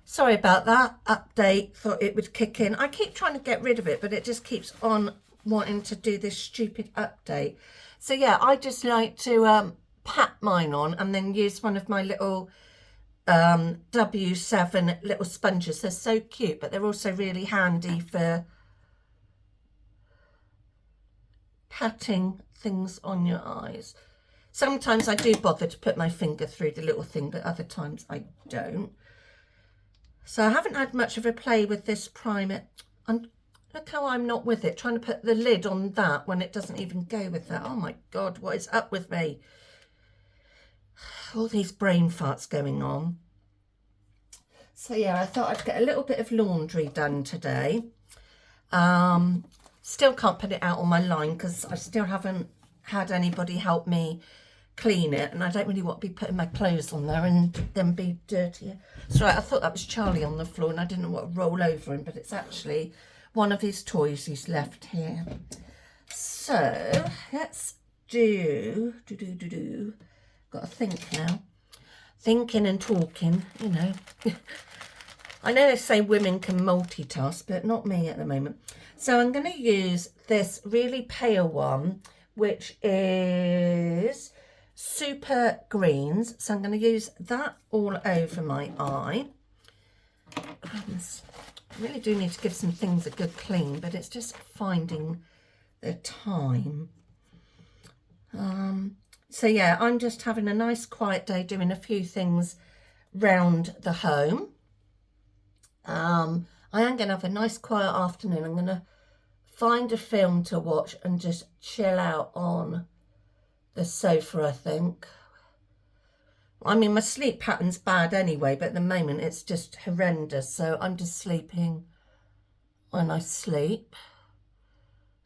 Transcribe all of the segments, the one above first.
Sorry about that update. Thought it would kick in. I keep trying to get rid of it, but it just keeps on wanting to do this stupid update. So yeah, I just like to pat mine on and then use one of my little W7 little sponges. They're so cute, but they're also really handy for patting things on your eyes. Sometimes I do bother to put my finger through the little thing, but other times I don't. So I haven't had much of a play with this primer. Look how I'm not with it, trying to put the lid on that when it doesn't even go with that. Oh my God, what is up with me? All these brain farts going on. So yeah, I thought I'd get a little bit of laundry done today. Still can't put it out on my line because I still haven't had anybody help me clean it, and I don't really want to be putting my clothes on there and then be dirtier. So I thought that was Charlie on the floor and I didn't want to roll over him, but it's actually one of his toys he's left here. So let's got to think now. Thinking and talking, you know. I know they say women can multitask, but not me at the moment. So I'm going to use this really pale one, which is Super Greens. So I'm going to use that all over my eye. I really do need to give some things a good clean, but it's just finding the time. So yeah, I'm just having a nice quiet day doing a few things round the home. I am going to have a nice quiet afternoon. I'm going to find a film to watch and just chill out on the sofa, I think. I mean, my sleep pattern's bad anyway, but at the moment it's just horrendous. So I'm just sleeping when I sleep.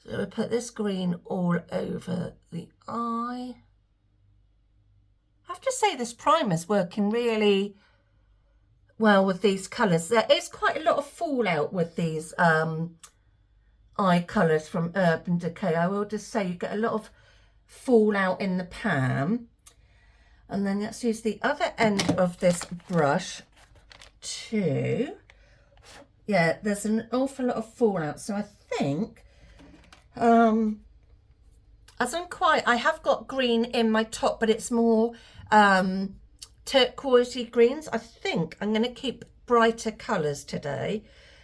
So I put this green all over the eye. I have to say this primer's working really well with these colours. There is quite a lot of fallout with these eye colours from Urban Decay. I will just say you get a lot of fallout in the pan. And then let's use the other end of this brush to, yeah, there's an awful lot of fallout. So I think, as I have got green in my top, but it's more turquoisey greens. I think I'm going to keep brighter colours today.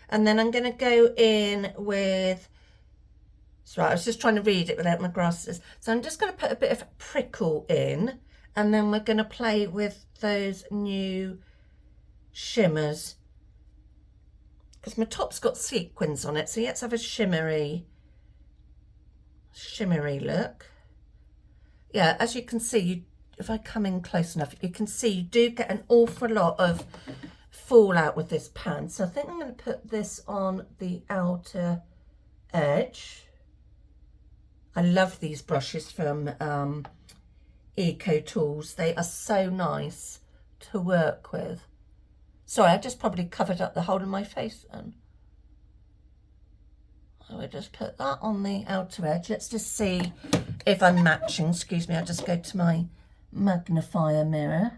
And then I'm going to go in with, sorry, I was just trying to read it without my glasses. So I'm just going to put a bit of prickle in, and then we're going to play with those new shimmers. Because my top's got sequins on it, so let's have a shimmery look. Yeah, as you can see, if I come in close enough, you can see you do get an awful lot of fallout with this pan. So I think I'm going to put this on the outer edge. I love these brushes from Eco Tools. They are so nice to work with. Sorry, I just probably covered up the whole of my face then. I will just put that on the outer edge. Let's just see if I'm matching. Excuse me, I'll just go to my magnifier mirror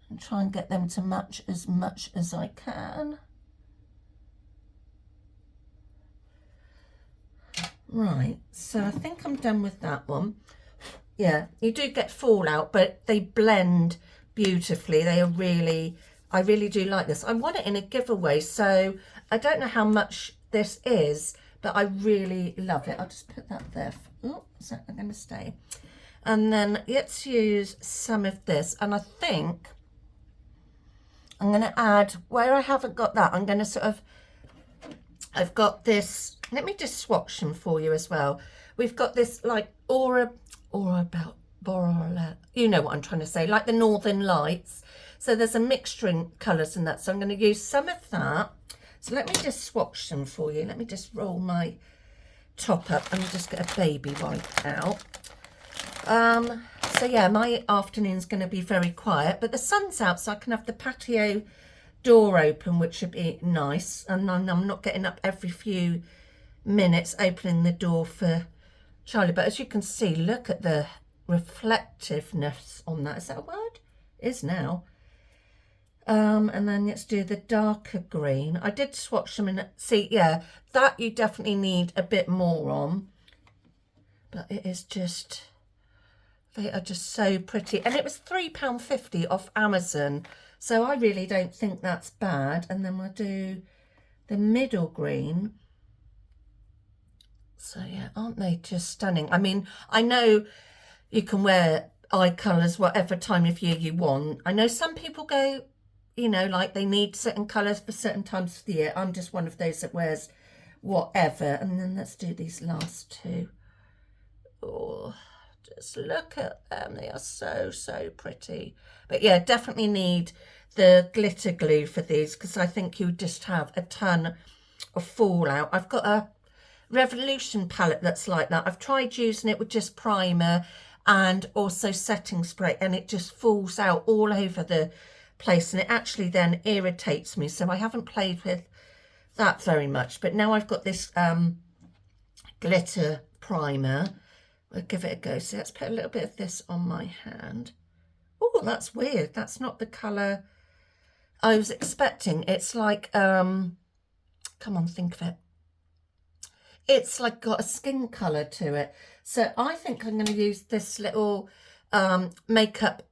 and try and get them to match as much as I can. Right, so I think I'm done with that one. Yeah, you do get fallout, but they blend beautifully. They are really, I really do like this. I want it in a giveaway, so I don't know how much this is, but I really love it. I'll just put that there. Oh, is that going to stay? And then let's use some of this. And I think I'm going to add, where I haven't got that, I'm going to sort of, I've got this, let me just swatch them for you as well. We've got this like Aura, you know what I'm trying to say, like the Northern Lights. So there's a mixture in colours in that. So I'm going to use some of that. So let me just swatch them for you. Let me just roll my top up and just get a baby wipe out. So yeah, my afternoon's going to be very quiet, but the sun's out, so I can have the patio door open, which would be nice. And I'm not getting up every few minutes opening the door for Charlie. But as you can see, look at the reflectiveness on that. Is that a word? It is now. And then let's do the darker green. I did swatch them in, see, yeah, that you definitely need a bit more on. But it is just, they are just so pretty. And it was £3.50 off Amazon. So I really don't think that's bad. And then we'll do the middle green. So yeah, aren't they just stunning? I mean, I know you can wear eye colours whatever time of year you want. I know some people go, you know, like they need certain colours for certain times of the year. I'm just one of those that wears whatever. And then let's do these last two. Oh, just look at them. They are so, so pretty. But yeah, definitely need the glitter glue for these because I think you just have a ton of fallout. I've got a Revolution palette that's like that. I've tried using it with just primer and also setting spray, and it just falls out all over the place, and it actually then irritates me. So I haven't played with that very much. But now I've got this glitter primer. We'll give it a go. So let's put a little bit of this on my hand. Oh, that's weird. That's not the colour I was expecting. It's like, come on, think of it. It's like got a skin colour to it. So I think I'm going to use this little makeup,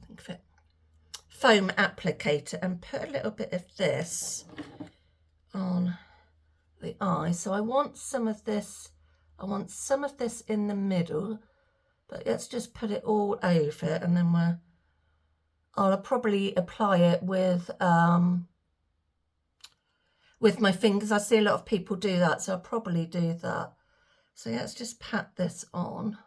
think of it, foam applicator, and put a little bit of this on the eye. So I want some of this, in the middle, but let's just put it all over, and then I'll probably apply it with my fingers. I see a lot of people do that, so I'll probably do that. So let's just pat this on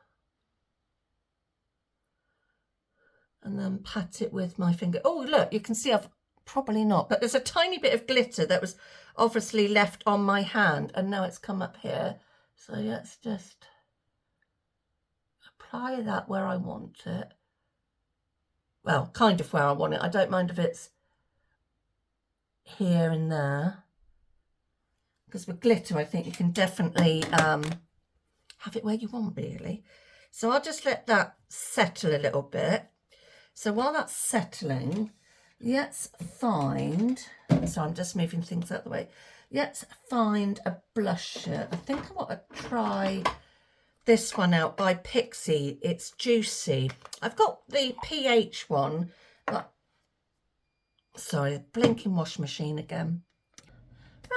and then pat it with my finger. Oh, look, you can see I've probably not, but there's a tiny bit of glitter that was obviously left on my hand, and now it's come up here. So let's just apply that where I want it. Well, kind of where I want it. I don't mind if it's here and there, because with glitter I think you can definitely have it where you want, really. So I'll just let that settle a little bit. So while that's settling, let's find, so I'm just moving things out of the way, let's find a blusher. I think I want to try this one out by Pixie. It's Juicy. I've got the pH one, but sorry, blinking wash machine again.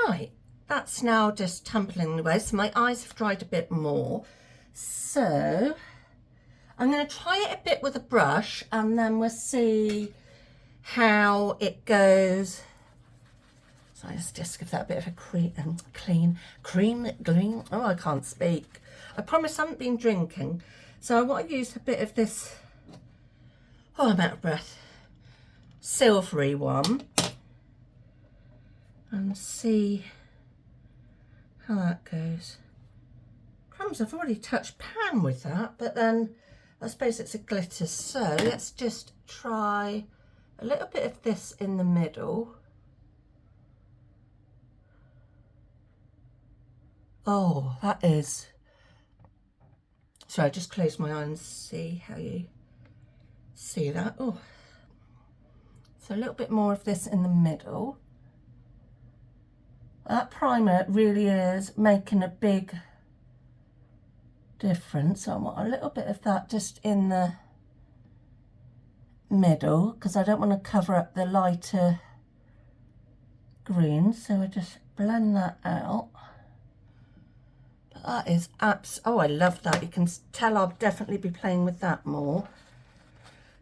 Right, that's now just tumbling away. So my eyes have dried a bit more. So I'm going to try it a bit with a brush, and then we'll see how it goes. So let's just give that a bit of a clean. Oh, I can't speak. I promise I haven't been drinking. So I want to use a bit of this, oh, I'm out of breath, silvery one, and see how that goes. Crumbs, I've already touched pan with that, but then I suppose it's a glitter. So let's just try a little bit of this in the middle. Oh, that is, sorry, just close my eye and see how you see that. Oh, so a little bit more of this in the middle. That primer really is making a big difference. So I want a little bit of that just in the middle, because I don't want to cover up the lighter green. So I just blend that out. But that is oh, I love that. You can tell I'll definitely be playing with that more.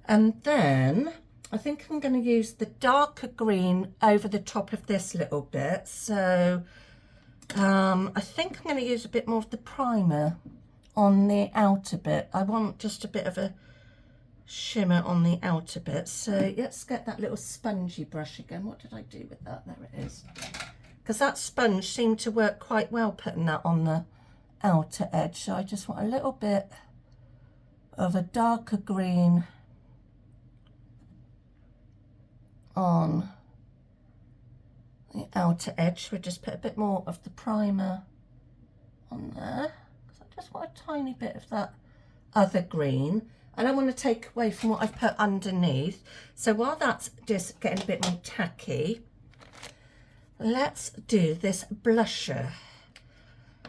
And then I think I'm going to use the darker green over the top of this little bit. So I think I'm going to use a bit more of the primer on the outer bit. I want just a bit of a shimmer on the outer bit. So let's get that little spongy brush again. What did I do with that? There it is. Because that sponge seemed to work quite well putting that on the outer edge. So I just want a little bit of a darker green on the outer edge. We'll just put a bit more of the primer on there, because I just want a tiny bit of that other green. I don't want to take away from what I've put underneath. So while that's just getting a bit more tacky, let's do this blusher.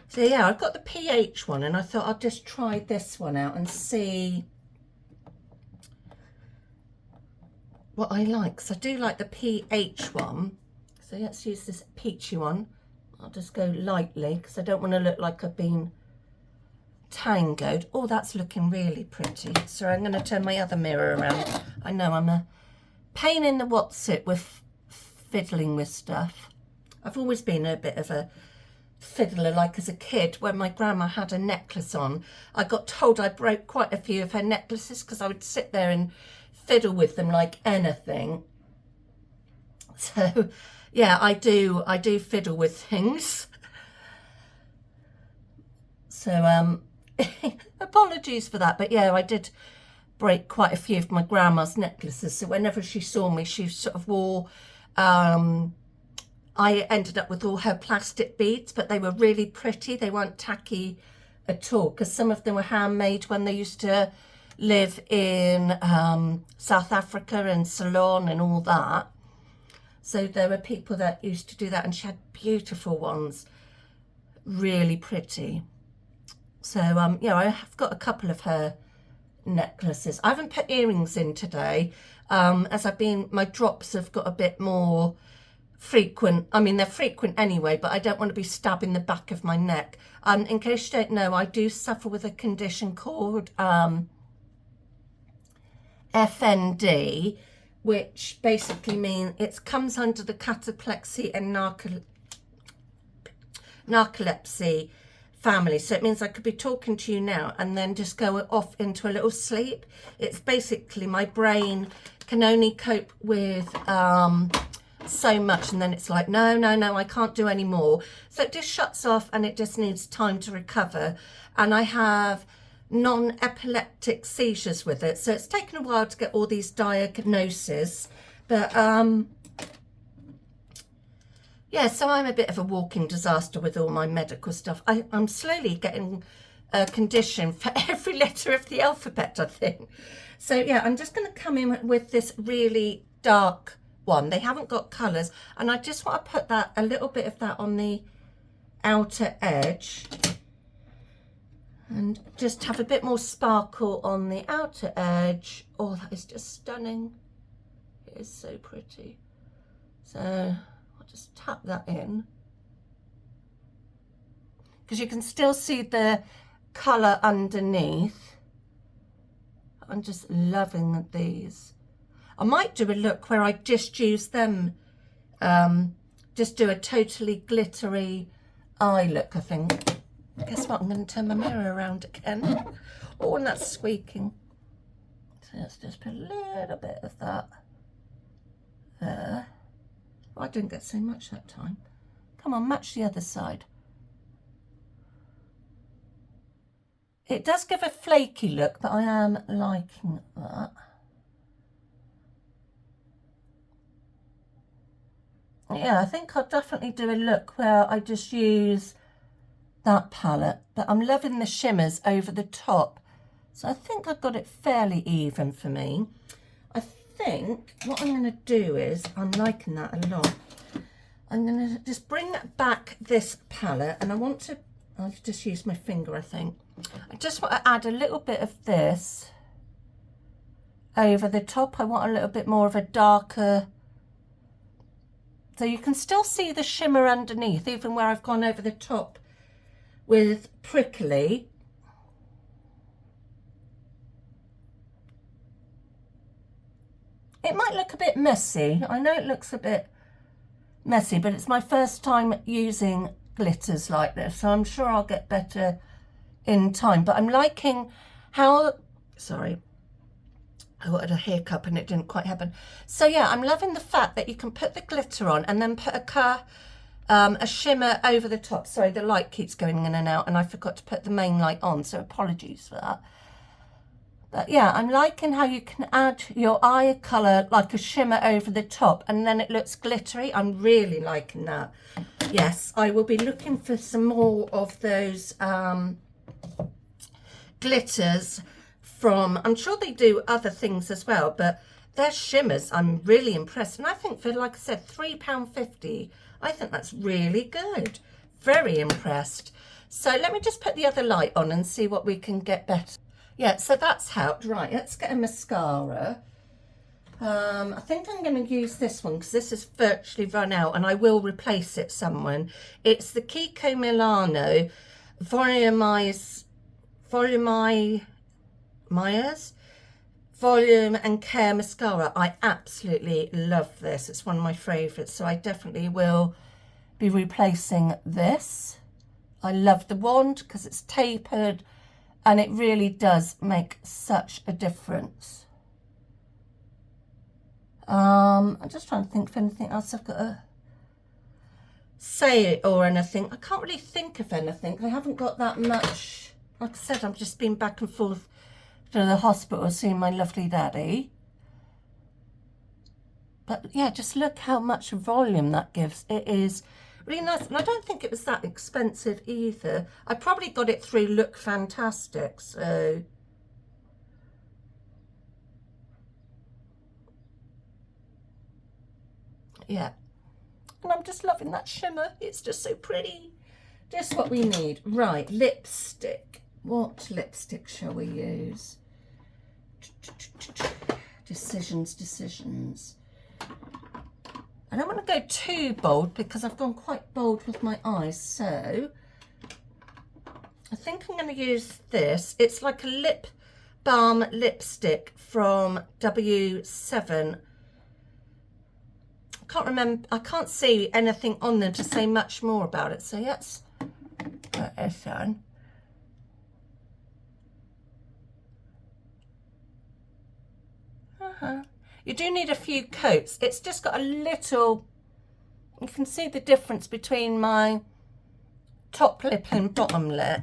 So yeah, I've got the pH one, and I thought I'd just try this one out and see what I like. So I do like the pH one. So let's use this peachy one. I'll just go lightly because I don't want to look like I've been tangoed. Oh, that's looking really pretty. So I'm going to turn my other mirror around. I know I'm a pain in the what's-it with fiddling with stuff. I've always been a bit of a fiddler, like as a kid. When my grandma had a necklace on, I got told I broke quite a few of her necklaces because I would sit there and fiddle with them like anything. So yeah, I do fiddle with things. So apologies for that, but yeah, I did break quite a few of my grandma's necklaces. So whenever she saw me, she sort of wore I ended up with all her plastic beads, but they were really pretty. They weren't tacky at all, because some of them were handmade when they used to live in South Africa and Ceylon and all that. So there were people that used to do that, and she had beautiful ones, really pretty. So yeah, I have got a couple of her necklaces. I haven't put earrings in today, as my drops have got a bit more frequent. I mean, they're frequent anyway, but I don't want to be stabbing the back of my neck. In case you don't know, I do suffer with a condition called FND, which basically means it comes under the cataplexy and narcolepsy family. So it means I could be talking to you now and then just go off into a little sleep. It's basically my brain can only cope with so much, and then it's like, no, I can't do any more. So it just shuts off, and it just needs time to recover. And I have non-epileptic seizures with it, so it's taken a while to get all these diagnoses, but yeah, so I'm a bit of a walking disaster with all my medical stuff. I'm slowly getting a condition for every letter of the alphabet, I think. So yeah, I'm just going to come in with this really dark one. They haven't got colours, and I just want to put that, a little bit of that on the outer edge, and just have a bit more sparkle on the outer edge. Oh, that is just stunning. It is so pretty. So I'll just tap that in, because you can still see the colour underneath. I'm just loving these. I might do a look where I just use them, just do a totally glittery eye look, I think. Guess what? I'm going to turn my mirror around again. Oh, and that's squeaking. So let's just put a little bit of that there. Oh, I didn't get so much that time. Come on, match the other side. It does give a flaky look, but I am liking that. Yeah, I think I'll definitely do a look where I just use that palette, but I'm loving the shimmers over the top. So I think I've got it fairly even for me. I think what I'm going to do is, I'm liking that a lot. I'm going to just bring back this palette, and I'll just use my finger, I think. I just want to add a little bit of this over the top. I want a little bit more of a darker, so you can still see the shimmer underneath, even where I've gone over the top with prickly. It might look a bit messy. I know it looks a bit messy, but it's my first time using glitters like this, so I'm sure I'll get better in time. But I'm liking how, sorry, I wanted a hiccup and it didn't quite happen. So yeah, I'm loving the fact that you can put the glitter on and then put a shimmer over the top. Sorry, the light keeps going in and out, and I forgot to put the main light on, so apologies for that. But yeah, I'm liking how you can add your eye colour like a shimmer over the top, and then it looks glittery. I'm really liking that. Yes, I will be looking for some more of those glitters from, I'm sure they do other things as well, but their shimmers, I'm really impressed. And I think for, like I said, £3.50, I think that's really good. Very impressed. So let me just put the other light on and see what we can get better. Yeah, so that's helped. Right, let's get a mascara. I think I'm going to use this one because this has virtually run out and I will replace it someone. It's the Kiko Milano Volume and Care Mascara. I absolutely love this. It's one of my favourites, so I definitely will be replacing this. I love the wand because it's tapered and it really does make such a difference. I'm just trying to think if anything else I've got to say or anything. I can't really think of anything. I haven't got that much. Like I said, I've just been back and forth to the hospital seeing my lovely daddy. But yeah, just look how much volume that gives. It is really nice. And I don't think it was that expensive either. I probably got it through Look Fantastic, so... yeah, and I'm just loving that shimmer. It's just so pretty. Just what we need. Right, lipstick. What lipstick shall we use? Decisions. I don't want to go too bold because I've gone quite bold with my eyes, so I think I'm going to use this. It's like a lip balm lipstick from W7. Can't remember, I can't see anything on them to say much more about it, so yes, put this on. You do need a few coats. It's just got a little, you can see the difference between my top lip and bottom lip.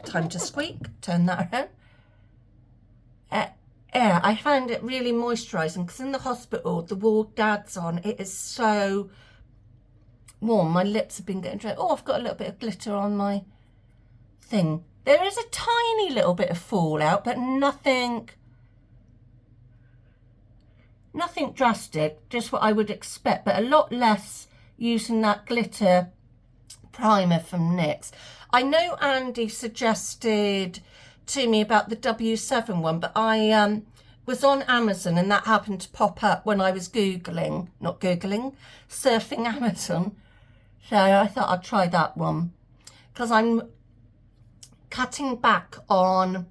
Time to squeak, turn that around. Yeah, I found it really moisturising because in the hospital, the ward Dad's on, it is so warm. My lips have been getting dry. Oh, I've got a little bit of glitter on my thing. There is a tiny little bit of fallout, but nothing drastic, just what I would expect, but a lot less using that glitter primer from NYX. I know Andy suggested to me about the W7 one, but I was on Amazon and that happened to pop up when I was surfing Amazon. So I thought I'd try that one because I'm cutting back on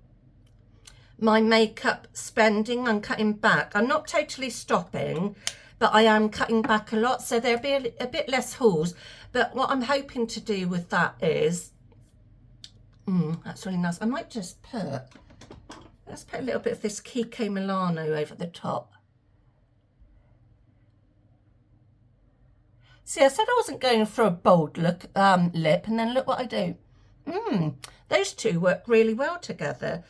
my makeup spending. I'm cutting back. I'm not totally stopping, but I am cutting back a lot. So there'll be a bit less hauls. But what I'm hoping to do with that is, that's really nice. I might just let's put a little bit of this Kiko Milano over the top. See, I said I wasn't going for a bold look lip, and then look what I do. Those two work really well together.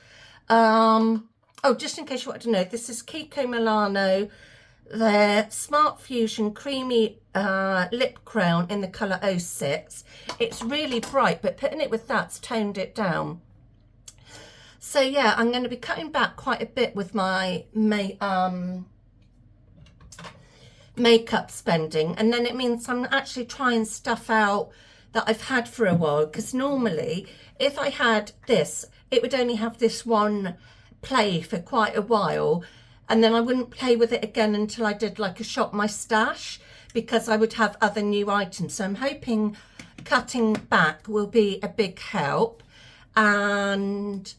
Oh, just in case you wanted to know, this is Kiko Milano, their Smart Fusion Creamy Lip Crown in the colour 06. It's really bright, but putting it with that's toned it down. So yeah, I'm going to be cutting back quite a bit with my makeup spending, and then it means I'm actually trying stuff out that I've had for a while, because normally if I had this, it would only have this one play for quite a while, and then I wouldn't play with it again until I did like a shop my stash, because I would have other new items. So I'm hoping cutting back will be a big help. And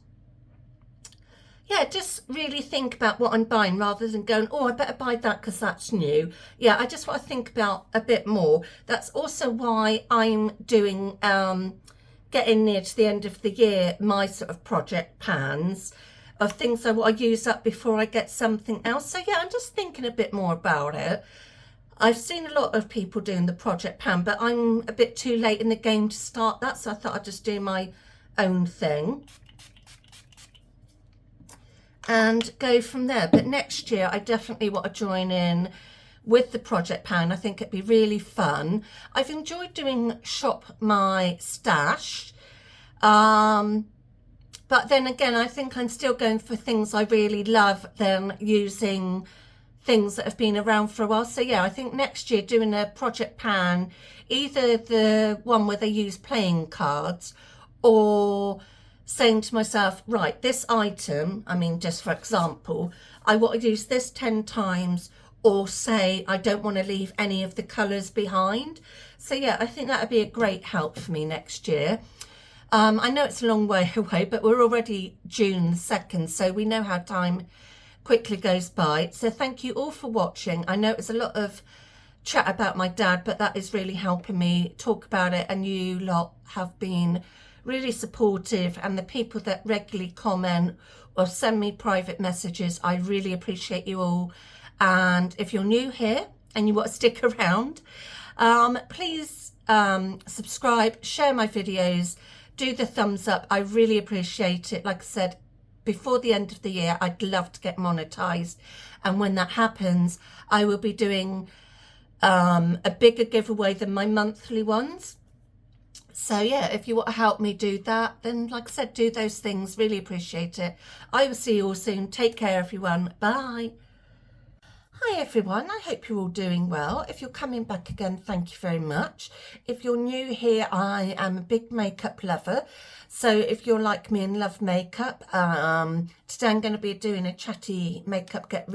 yeah, just really think about what I'm buying rather than going, oh, I better buy that because that's new. Yeah, I just want to think about a bit more. That's also why I'm doing, getting near to the end of the year, my sort of project pans of things I want to use up before I get something else. So yeah, I'm just thinking a bit more about it. I've seen a lot of people doing the project pan, but I'm a bit too late in the game to start that. So I thought I'd just do my own thing and go from there. But next year I definitely want to join in with the project pan. I think it'd be really fun. I've enjoyed doing shop my stash, But then again, I think I'm still going for things I really love than using things that have been around for a while. So yeah, I think next year doing a project pan, either the one where they use playing cards, or saying to myself, right, this item, I mean, just for example, I want to use this 10 times, or say I don't want to leave any of the colours behind. So yeah, I think that would be a great help for me next year. I know it's a long way away, but we're already June 2nd, so we know how time quickly goes by. So thank you all for watching. I know it's a lot of chat about my dad, but that is really helping me talk about it, and you lot have been really supportive, and the people that regularly comment or send me private messages, I really appreciate you all. And if you're new here and you want to stick around, please subscribe, share my videos, do the thumbs up. I really appreciate it. Like I said, before the end of the year, I'd love to get monetized, and when that happens, I will be doing a bigger giveaway than my monthly ones. So yeah, if you want to help me do that, then like I said, do those things. Really appreciate it. I will see you all soon. Take care, everyone. Bye. Hi everyone, I hope you're all doing well. If you're coming back again, thank you very much. If you're new here, I am a big makeup lover. So if you're like me and love makeup, today I'm going to be doing a chatty makeup get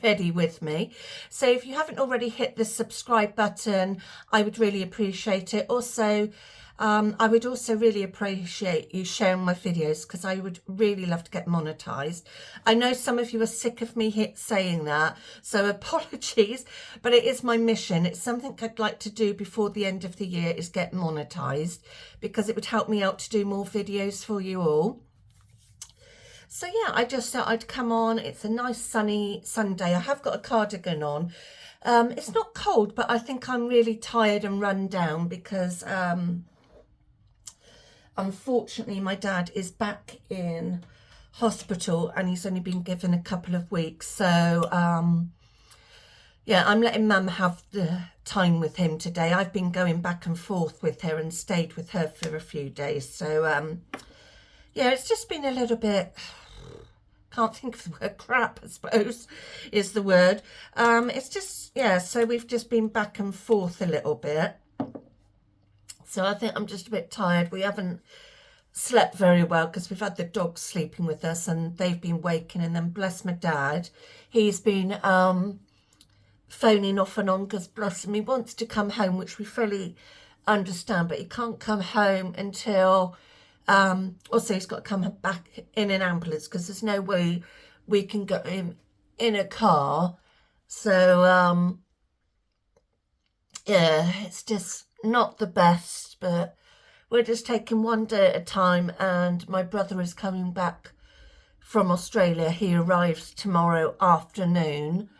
ready with me. So if you haven't already hit the subscribe button, I would really appreciate it. Also, I would also really appreciate you sharing my videos, because I would really love to get monetized. I know some of you are sick of me saying that, so apologies, but it is my mission. It's something I'd like to do before the end of the year, is get monetized, because it would help me out to do more videos for you all. So yeah, I just thought I'd come on. It's a nice sunny Sunday. I have got a cardigan on. It's not cold, but I think I'm really tired and run down because unfortunately my dad is back in hospital and he's only been given a couple of weeks. So yeah, I'm letting Mum have the time with him today. I've been going back and forth with her and stayed with her for a few days. So yeah, it's just been a little bit, can't think of the word, crap, I suppose, is the word. It's just, yeah, so we've just been back and forth a little bit. So I think I'm just a bit tired. We haven't slept very well because we've had the dogs sleeping with us and they've been waking. And then bless my dad, he's been phoning off and on because bless him, he wants to come home, which we fully understand, but he can't come home until... also he's got to come back in an ambulance because there's no way we can get him in a car. So yeah, it's just not the best, but we're just taking one day at a time. And my brother is coming back from Australia. He arrives tomorrow afternoon.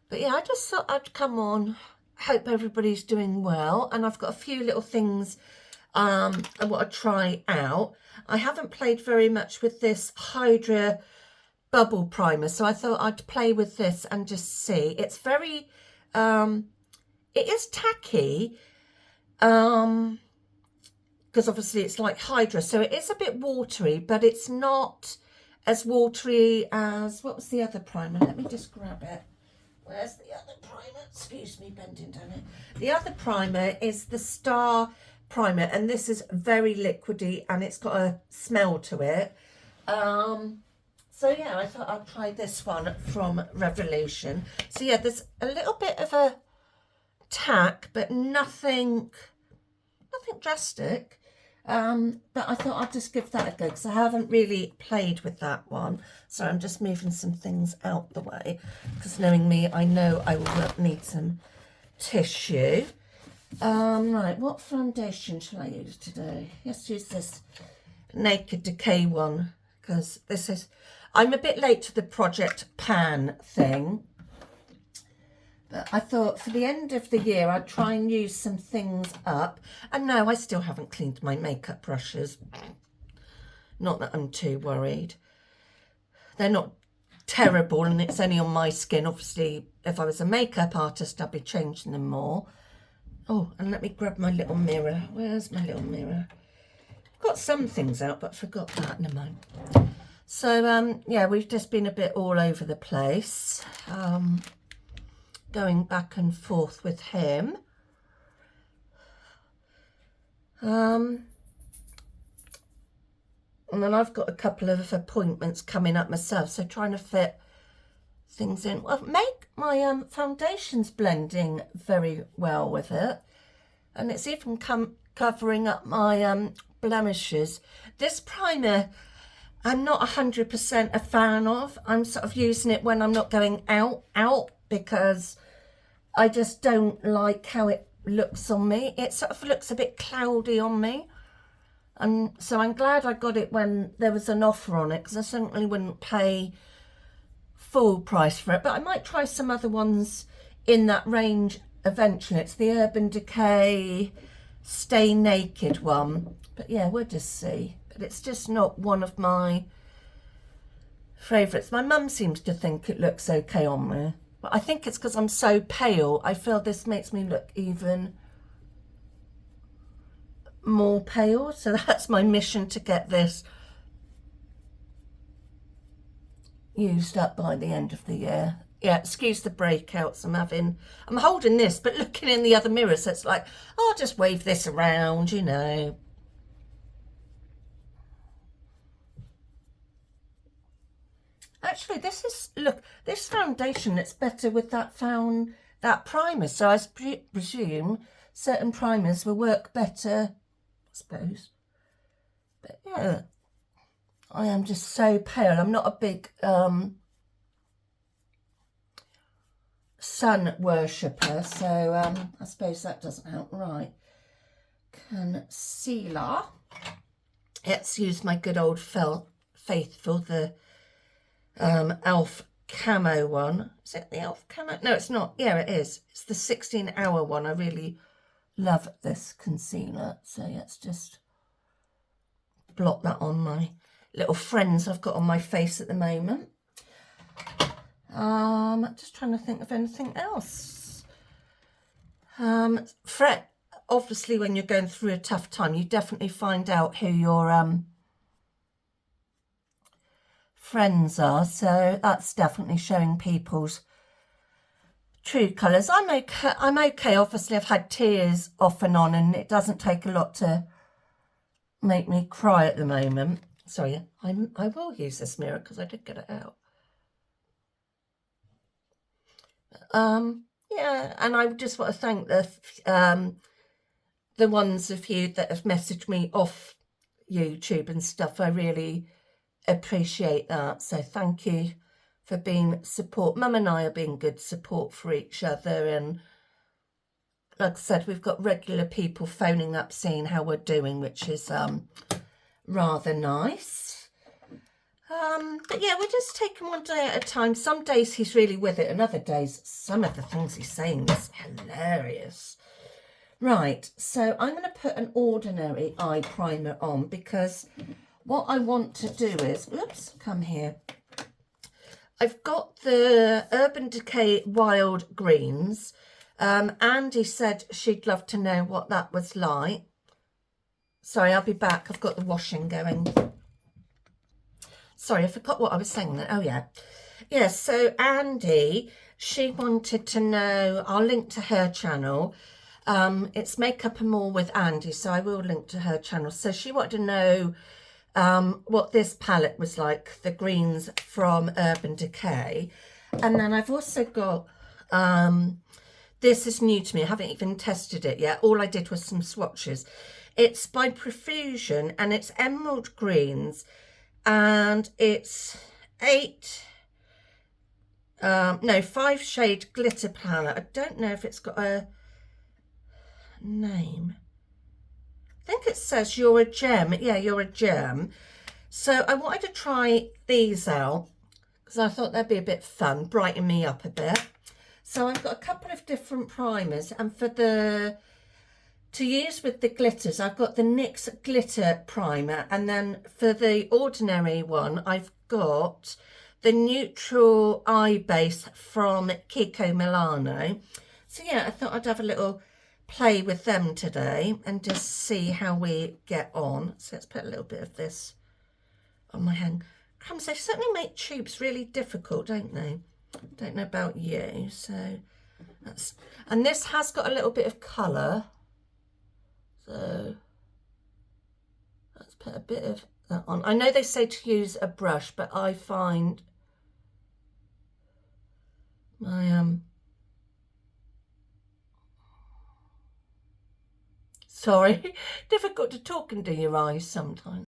But yeah, I just thought I'd come on, hope everybody's doing well. And I've got a few little things I want to try out. I haven't played very much with this Hydra bubble primer, so I thought I'd play with this and just see. It's very it is tacky, because obviously it's like Hydra, so it is a bit watery, but it's not as watery as, what was the other primer? Let me just grab it. Where's the other primer? Excuse me, bending down it. The other primer is the Star primer, and this is very liquidy and it's got a smell to it. So yeah, I thought I'd try this one from Revolution. So yeah, there's a little bit of a tack, but nothing drastic. But I thought I'd just give that a go because I haven't really played with that one. So I'm just moving some things out the way because knowing me, I know I will need some tissue. Right, what foundation shall I use today? Let's use this Naked Decay one because this is, I'm a bit late to the project pan thing, but I thought for the end of the year I'd try and use some things up. And no, I still haven't cleaned my makeup brushes. Not that I'm too worried. They're not terrible and it's only on my skin. Obviously, if I was a makeup artist, I'd be changing them more. Oh, and let me grab my little mirror. Where's my little mirror? I've got some things out, but I forgot that. Never mind. So, yeah, we've just been a bit all over the place, going back and forth with him. And then I've got a couple of appointments coming up myself, so trying to fit things in. Well, make my foundation's blending very well with it, and it's even covering up my blemishes. This primer I'm not 100% a fan of. I'm sort of using it when I'm not going out because I just don't like how it looks on me. It sort of looks a bit cloudy on me. And so I'm glad I got it when there was an offer on it, because I certainly wouldn't pay full price for it. But I might try some other ones in that range eventually. It's the Urban Decay Stay Naked one. But yeah, we'll just see. But it's just not one of my favourites. My mum seems to think it looks okay on me. But I think it's because I'm so pale. I feel this makes me look even more pale. So that's my mission, to get this used up by the end of the year. Yeah, excuse the breakouts I'm holding this, but looking in the other mirror, so it's like, I'll just wave this around, you know. Actually, this is, look, this foundation, it's better with that primer. So I presume certain primers will work better, I suppose. But yeah, I am just so pale. I'm not a big sun worshipper, so I suppose that doesn't help. Right, concealer. Let's use my good old faithful, the Elf Camo one. Is it the Elf Camo? No, it's not. Yeah, it is. It's the 16-hour one. I really love this concealer. So let's just blot that on my little friends I've got on my face at the moment. Just trying to think of anything else. Obviously, when you're going through a tough time, you definitely find out who your friends are, so that's definitely showing people's true colours. I'm okay. Obviously, I've had tears off and on, and it doesn't take a lot to make me cry at the moment. Sorry, I will use this mirror because I did get it out. Yeah, and I just want to thank the ones of you that have messaged me off YouTube and stuff. I really appreciate that, so thank you for being support. Mum and I are being good support for each other, and like I said, we've got regular people phoning up saying how we're doing, which is rather nice. But yeah, we're just taking one day at a time. Some days he's really with it, and other days some of the things he's saying is hilarious. Right, so I'm going to put an ordinary eye primer on, because what I want to do is, oops, come here. I've got the Urban Decay Wild Greens. Andy said she'd love to know what that was like. Sorry, I'll be back. I've got the washing going. Sorry, I forgot what I was saying then. Oh, yeah. Yeah, so Andy, she wanted to know, I'll link to her channel. It's Makeup and More with Andy, so I will link to her channel. So she wanted to know what this palette was like, the greens from Urban Decay. And then I've also got, this is new to me, I haven't even tested it yet. All I did was some swatches. It's by Profusion, and it's emerald greens, and it's 5 shade glitter palette. I don't know if it's got a name. I think it says You're a Gem. Yeah, You're a Gem. So I wanted to try these out because I thought they'd be a bit fun, brighten me up a bit. So I've got a couple of different primers, and for to use with the glitters, I've got the NYX glitter primer, and then for the ordinary one, I've got the neutral eye base from Kiko Milano. So yeah, I thought I'd have a little play with them today and just see how we get on. So let's put a little bit of this on my hand. Crumbs, they certainly make tubes really difficult, don't they? Don't know about you. So that's, and this has got a little bit of colour. So let's put a bit of that on. I know they say to use a brush, but I find my sorry, difficult to talk and do your eyes sometimes.